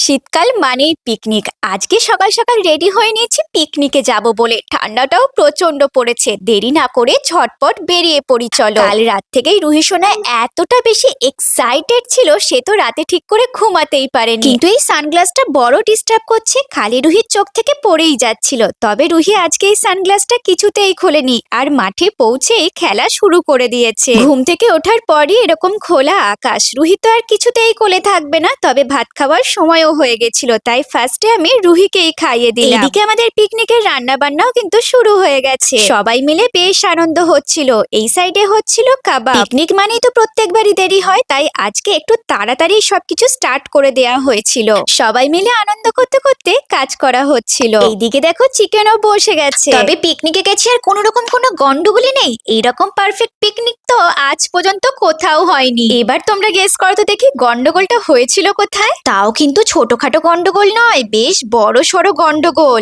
শীতকাল মানেই পিকনিক। আজকে সকাল সকাল রেডি হয়ে নিয়েছি পিকনিকে যাব বলে। ঠান্ডাটাও প্রচন্ড পড়েছে, দেরি না করে ঝটপট বেরিয়ে পড়ি চলো। কাল রাত থেকেই রুহি সোনা এতটা বেশি এক্সাইটেড ছিল, সে তো রাতে ঠিক করে ঘুমাতেই পারেনি। কিন্তু এই সানগ্লাসটা বড় ডিস্টার্ব করছে, খালি রুহির চোখ থেকে পড়েই যাচ্ছিল। তবে রুহি আজকে এই সানগ্লাসটা কিছুতেই খোলেনি, আর মাঠে পৌঁছেই খেলা শুরু করে দিয়েছে। ঘুম থেকে ওঠার পরই এরকম খোলা আকাশ, রুহি তো আর কিছুতেই কোলে থাকবে না। তবে ভাত খাওয়ার সময়ও হয়ে গেছিল, তাই ফার্স্টে আমি রুহিকেই খাইয়ে দিলাম। এদিকে আমাদের পিকনিকের রান্না বান্নাও কিন্তু শুরু হয়ে গেছে, সবাই মিলে বেশ আনন্দ হচ্ছিল। এই সাইডে হচ্ছিল কাবাব। পিকনিক মানেই তো প্রত্যেকবারই দেরি হয়, তাই আজকে একটু তাড়াতাড়ি সবকিছু স্টার্ট করে দেওয়া হয়েছিল। সবাই মিলে আনন্দ করতে করতে কাজ করা হচ্ছিল। এইদিকে দেখো চিকেনও বসে গেছে। তবে পিকনিকে গেছি আর কোনো রকম কোনো গন্ডগোলই নেই, এইরকম পারফেক্ট পিকনিক তো আজ পর্যন্ত কোথাও হয়নি। এবার তোমরা গেস করো তো দেখি গন্ডগোলটা হয়েছিল কোথায়। তাও কিন্তু ছোটখাটো গন্ডগোল নয়, বেশ বড় সড়ো গন্ডগোল।